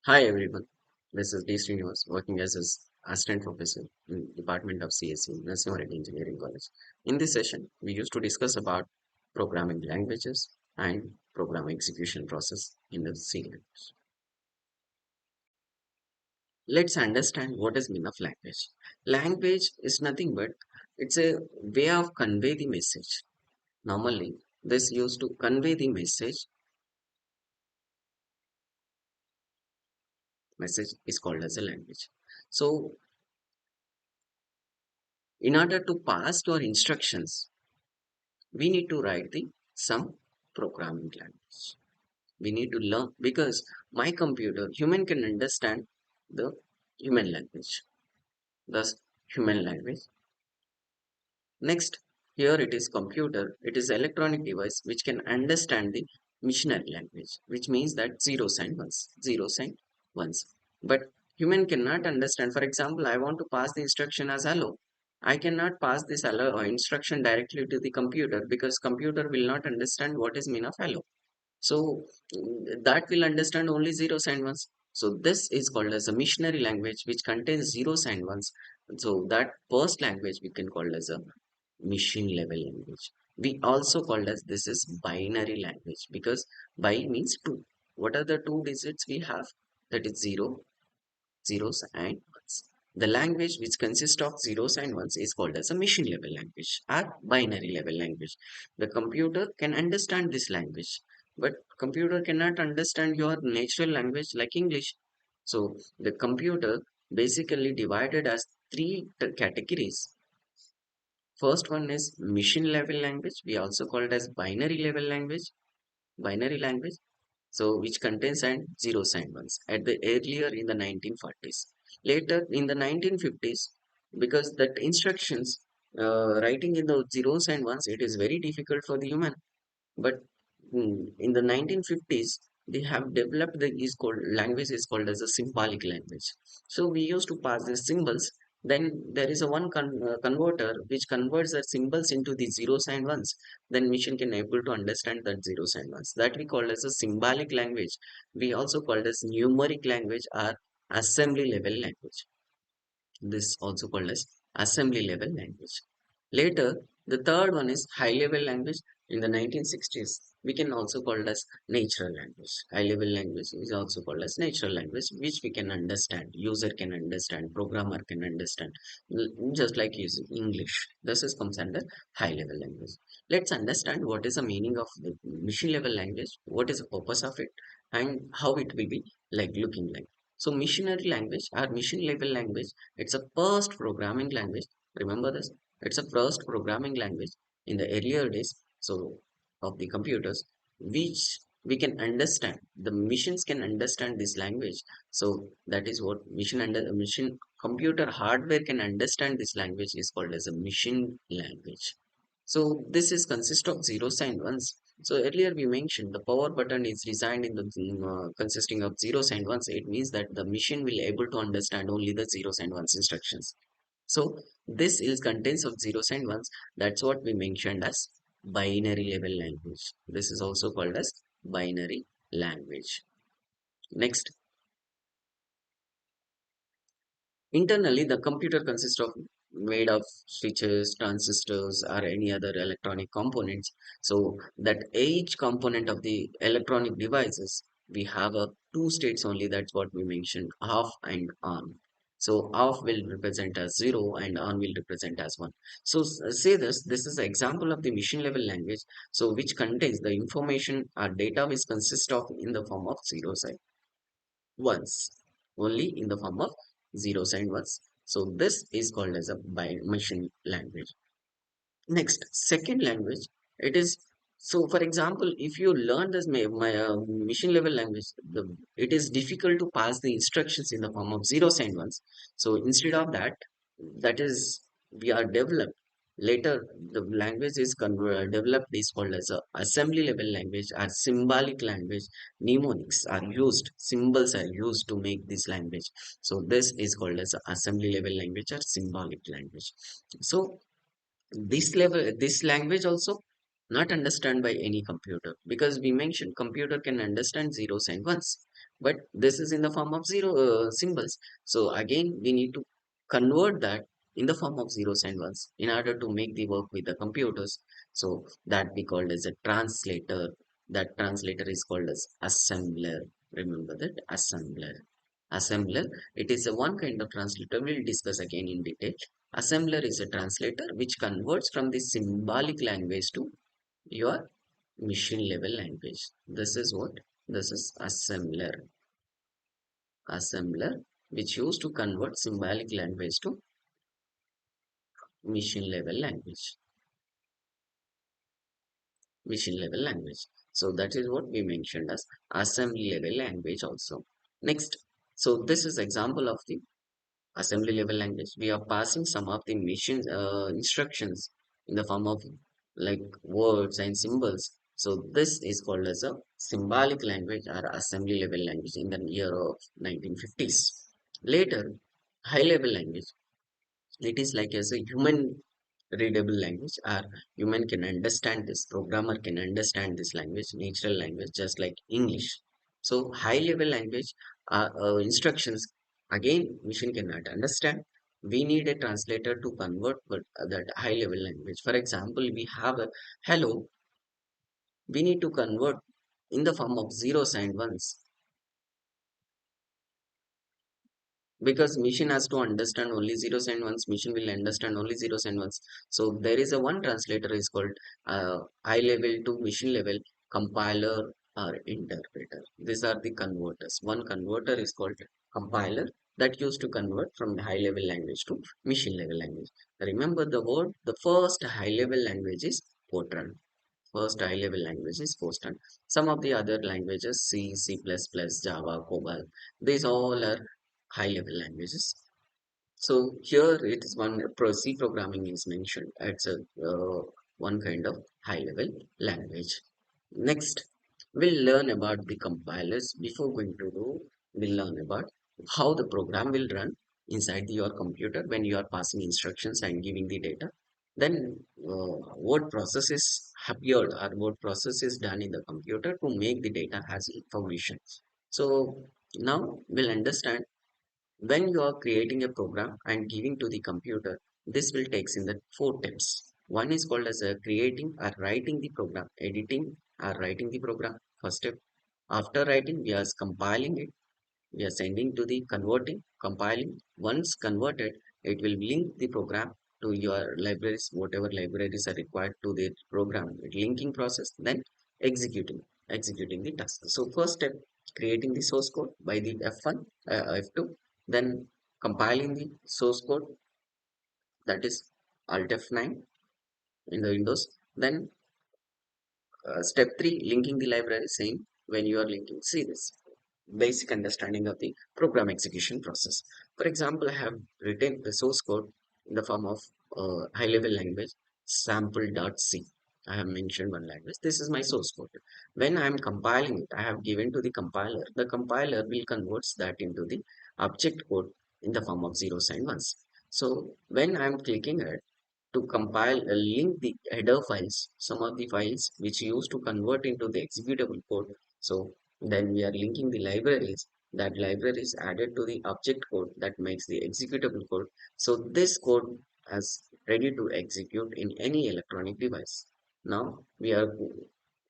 Hi everyone, this is D Srinivas working as an assistant professor in Department of CSE, Narsimha Reddy Engineering College. In this session, we used to discuss about programming languages and program execution process in the C language. Let's understand what is mean of language. Language is nothing but it's a way of convey the message. Normally, this used to convey the message is called as a language. So, in order to pass your instructions, we need to write the some programming language. We need to learn because my computer human can understand the human language, thus human language. Next, here it is computer, it is electronic device which can understand the machinery language, which means that zeros and ones. But human cannot understand. For example, I want to pass the instruction as hello. I cannot pass this hello instruction directly to the computer because computer will not understand what is mean of hello. So that will understand only zeros and ones. So this is called as a missionary language which contains zeros and ones. So that first language we can call as a machine level language. We also called as this is binary language because by means two. What are the two digits we have? That is zeros and ones. The language which consists of zeros and ones is called as a machine level language or binary level language. The computer can understand this language, but computer cannot understand your natural language like English. So the computer basically divided as three categories. First one is machine level language. We also call it as binary level language. Binary language. So which contains and zeros and ones at the earlier in the 1940s. Later in the 1950s, because that instructions writing in the zeros and ones, it is very difficult for the human. But in the 1950s, they have developed the is called language is called as a symbolic language. So we used to pass the symbols. Then there is a one converter which converts the symbols into the zeros and ones. Then machine can able to understand that zeros and ones. That we call as a symbolic language. We also called as numeric language or assembly level language. This also called as assembly level language. Later, the third one is high level language. In the 1960s, we can also call it as natural language. High level language is also called as natural language, which we can understand. User can understand, programmer can understand, just like using English. This is comes under high level language. Let's understand what is the meaning of the machine level language, what is the purpose of it, and how it will be like looking like. So machinery language or machine level language, it's a first programming language. Remember this, it's a first programming language in the earlier days. So of the computers, which we can understand. The machines can understand this language. So that is what machine computer hardware can understand this language is called as a machine language. So this is consist of zeros and ones. So earlier we mentioned the power button is designed in the consisting of zeros and ones. It means that the machine will able to understand only the zeros and ones instructions. So this is contains of zeros and ones. That's what we mentioned as binary level language. This is also called as binary language. Next, internally, the computer consists of made of switches, transistors, or any other electronic components. So that each component of the electronic devices, we have a two states only. That's what we mentioned, off and on. So off will represent as zero and on will represent as one. So say this is an example of the machine level language. So which contains the information or data which consists of in the form of zeros and ones, only in the form of zeros and ones. So this is called as a machine language. Next, second language, it is so. For example, if you learn this machine level language, it is difficult to pass the instructions in the form of zeros and ones. So instead of that, that is we are developed. Later, the language is developed is called as a assembly level language or symbolic language. Mnemonics are used, symbols are used to make this language. So this is called as a assembly level language or symbolic language. So this language also not understand by any computer because we mentioned computer can understand zeros and ones, but this is in the form of zero symbols. So again we need to convert that in the form of zeros and ones in order to make the work with the computers. So that we called as a translator. That translator is called as assembler. Remember that assembler. It is a one kind of translator. We'll discuss again in detail. Assembler is a translator which converts from the symbolic language to your machine level language. This is what? This is assembler which used to convert symbolic language to machine level language. Machine level language. So that is what we mentioned as assembly level language also. Next, so this is example of the assembly level language. We are passing some of the machine instructions in the form of like words and symbols. So this is called as a symbolic language or assembly level language in the year of 1950s. Later, high level language. It is like as a human readable language, or human can understand this, programmer can understand this language, natural language, just like English. So high level language instructions, again machine cannot understand. We need a translator to convert that high level language. For example, we have a hello, we need to convert in the form of zeros and ones, because machine has to understand only zeros and ones. Machine will understand only zeros and ones. So there is a one translator is called high level to machine level compiler or interpreter. These are the converters. One converter is called compiler that used to convert from high level language to machine level language. Remember the word, the first high level language is Fortran. First high level language is Fortran. Some of the other languages, C, C++, Java, COBOL, these all are high level languages. So here it is one C programming is mentioned. It's a one kind of high level language. Next, we'll learn about the compilers. Before going to do, we'll learn about how the program will run inside your computer when you are passing instructions and giving the data. Then what process is appeared or what process is done in the computer to make the data as information. So now we'll understand when you are creating a program and giving to the computer, this will takes in the four steps. One is called as a creating or writing the program, editing or writing the program. First step. After writing, we are compiling it. We are sending to the converting, compiling. Once converted, it will link the program to your libraries, whatever libraries are required to the program. Linking process, then executing, executing the task. So first step, creating the source code by the F1, F2, then compiling the source code, that is Alt F9 in the Windows. Then step 3, linking the library, same when you are linking. See this basic understanding of the program execution process. For example, I have written the source code in the form of high level language sample.c. I have mentioned one language. This is my source code. When I am compiling it, I have given to the compiler. The compiler will convert that into the object code in the form of zeros and ones. So when I am clicking it, to compile link the header files, some of the files which used to convert into the executable code. So then we are linking the libraries. That library is added to the object code that makes the executable code. So this code is ready to execute in any electronic device. Now we are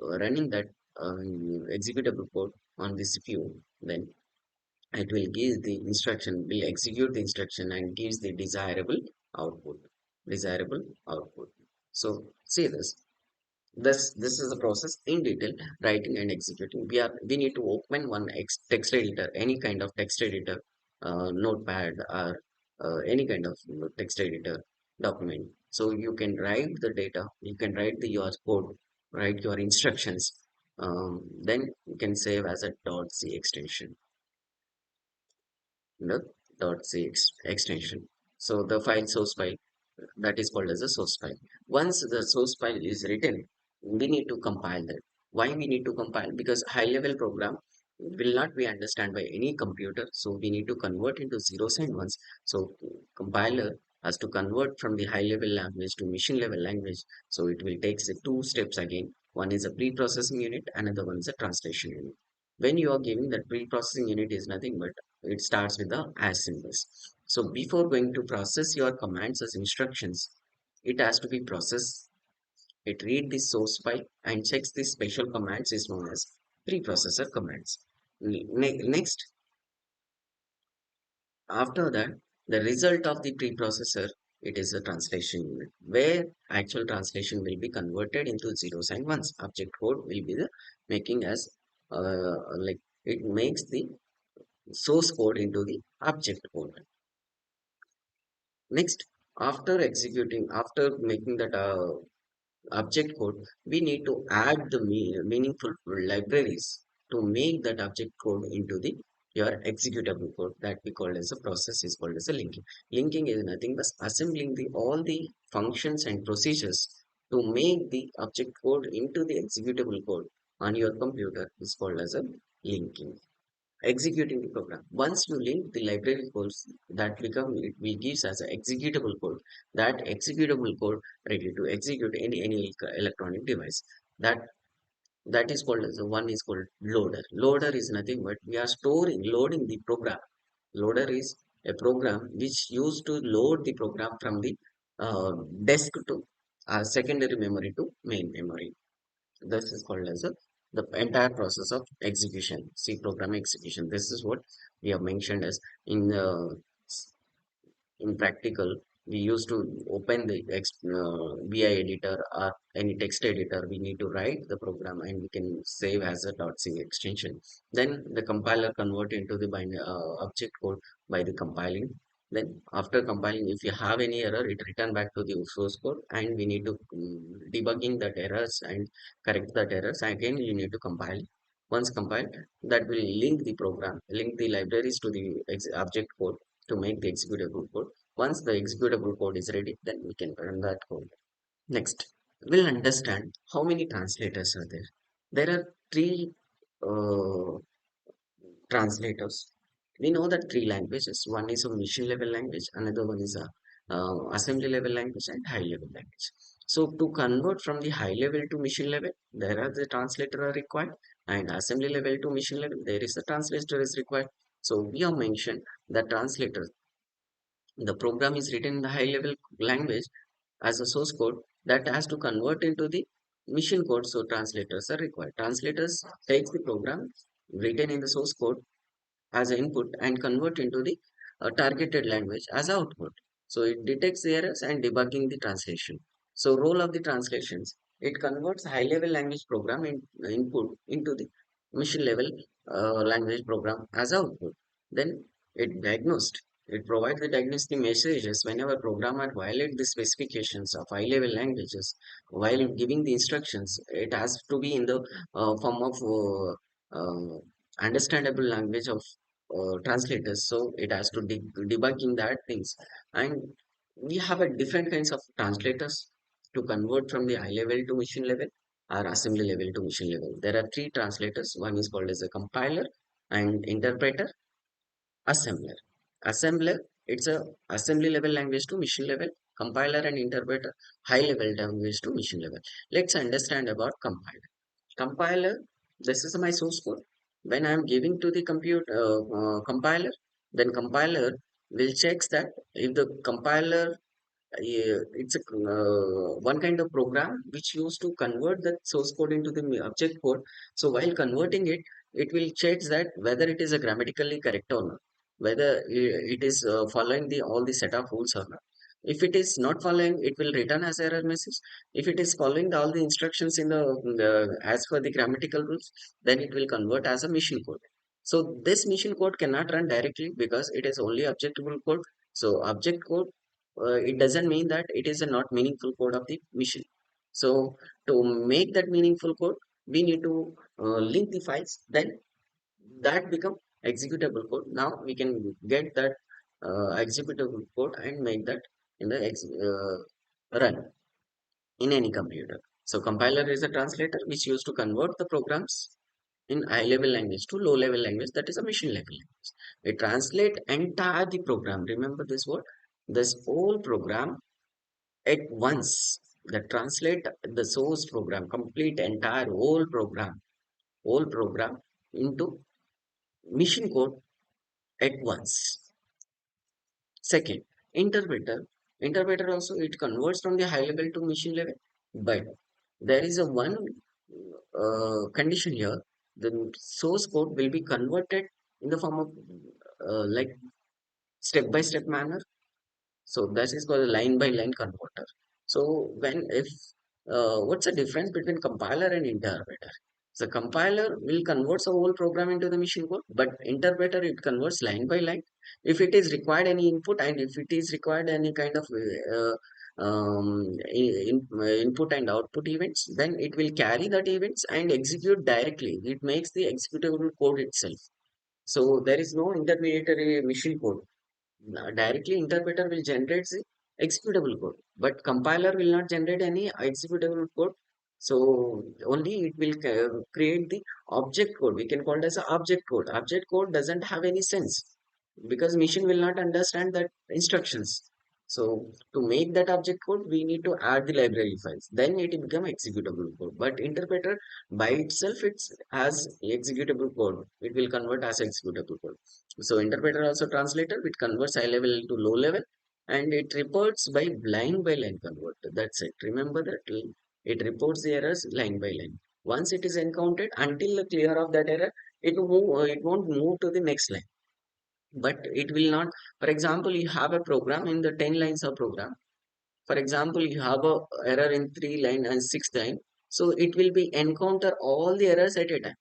running that executable code on the CPU. Then it will give the instruction, will execute the instruction and gives the output desirable output. So see this is the process in detail. Writing and executing, we need to open one text editor, any kind of text editor, notepad or any kind of text editor document. So you can write the data, you can write your code, write your instructions. Then you can save as a .c extension, the .c extension. So the file source file, that is called as a source file. Once the source file is written, we need to compile that. Why we need to compile? Because high level program will not be understand by any computer. So we need to convert into zeros and ones. So compiler has to convert from the high level language to machine level language. So it will take the two steps again. One is a pre-processing unit, another one is a translation unit. When you are giving that pre-processing unit is nothing but it starts with the as symbols. So before going to process your commands as instructions, it has to be processed. It read the source file and checks the special commands is known as preprocessor commands. Next, after that, the result of the preprocessor, it is a translation unit where actual translation will be converted into zeros and ones. Object code will be the making as like it makes the source code into the object code. Next, after making that object code, we need to add the meaningful libraries to make that object code into the your executable code that we call as a process is called as a linking. Linking is nothing but assembling the all the functions and procedures to make the object code into the executable code on your computer is called as a linking. Executing the program. Once you link the library codes that become it will gives as an executable code. That executable code ready to execute any electronic device. That that is called as one is called loader. Loader is nothing but we are storing loading the program. Loader is a program which used to load the program from the desk to secondary memory to main memory. This is called as the entire process of execution, C program execution. This is what we have mentioned as in in practical. We used to open the BI editor or any text editor. We need to write the program and we can save as a .c extension. Then the compiler convert into the object code by the compiling. Then after compiling, if you have any error, it return back to the source code and we need to debugging that errors and correct that errors. Again, you need to compile. Once compiled, that will link the program, link the libraries to the object code to make the executable code. Once the executable code is ready, then we can run that code. Next, we'll understand how many translators are there. There are three uh, translators. We know that three languages. One is a machine level language, another one is a assembly level language, and high level language. So to convert from the high level to machine level, there are the translator are required, and assembly level to machine level, there is a translator is required. So we have mentioned the translator. The program is written in the high level language as a source code that has to convert into the machine code. So translators are required. Translators takes the program written in the source code as an input and convert into the targeted language as output. So it detects the errors and debugging the translation. So role of the translations, it converts high level language program input into the machine level language program as output. Then it diagnosed. It provides the diagnostic messages whenever programmer violate the specifications of high level languages while giving the instructions. It has to be in the form of understandable language of translators, so it has to debugging that things. And we have a different kinds of translators to convert from the high level to machine level or assembly level to machine level. There are three translators. One is called as a compiler and interpreter, assembler. Assembler, it's a assembly level language to machine level. Compiler and interpreter, high level language to machine level. Let's understand about compiler. Compiler, this is my source code. When I am giving to the compute compiler, then compiler will checks that if the compiler it's a one kind of program which used to convert the source code into the object code. So while converting it, it will check that whether it is a grammatically correct or not, whether it is following the all the set of rules or not. If it is not following, it will return as error message. If it is following all the instructions in the as per the grammatical rules, then it will convert as a machine code. So this machine code cannot run directly because it is only objectable code. So object code, it doesn't mean that it is a not meaningful code of the machine. So to make that meaningful code, we need to link the files. Then that become executable code. Now we can get that executable code and make that in the run in any computer. So compiler is a translator which used to convert the programs in high level language to low level language, that is a machine level language. It translate entire the program. Remember this word, this whole program at once. That translate the source program, complete entire whole program into machine code at once. Second, interpreter. Interpreter also it converts from the high level to machine level, but there is a one condition here. The source code will be converted in the form of like step by step manner. So that is called a line by line converter. So when if what's the difference between compiler and interpreter? The compiler will convert the whole program into the machine code, but interpreter it converts line by line. If it is required any input and if it is required any kind of input and output events, then it will carry that events and execute directly. It makes the executable code itself. So there is no intermediary machine code. Directly interpreter will generate the executable code, but compiler will not generate any executable code. So only it will create the object code. We can call it as a object code. Object code doesn't have any sense because machine will not understand that instructions. So to make that object code, we need to add the library files. Then it will become executable code. But interpreter by itself, it's as executable code. It will convert as executable code. So interpreter also translator, it converts high level to low level, and it reports by line converter. That's it. Remember that it reports the errors line by line. Once it is encountered, until the clear of that error, it won't move to the next line. But it will not. For example, you have a program in the 10 lines of program. For example, you have a error in 3 line and 6 line. So it will be encounter all the errors at a time.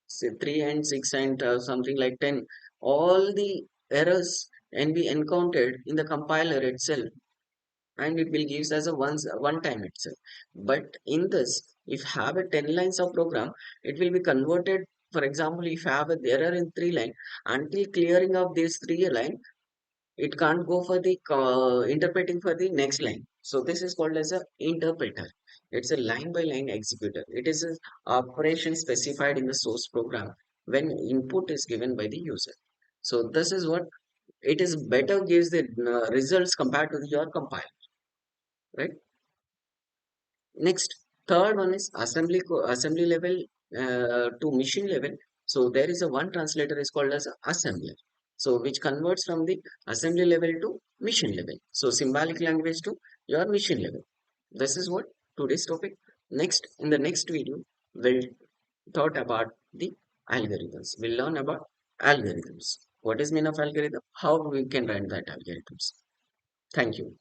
Say 3 and 6 and something like 10, all the errors can be encountered in the compiler itself, and it will give as a one time itself. But in this, if have a 10 lines of program, it will be converted. For example, if you have a error in 3 line, until clearing of these 3 line, it can't go for the interpreting for the next line. So this is called as a interpreter. It's a line by line executor. It is an operation specified in the source program when input is given by the user. So this is what it is better gives the results compared to your compiler, right? Next, third one is assembly level to machine level. So there is a one translator is called as assembler. So which converts from the assembly level to machine level. So symbolic language to your machine level. This is what today's topic. Next, in the next video, we'll talk about the algorithms. We'll learn about algorithms. What is mean of algorithm? How we can run that algorithms. Thank you.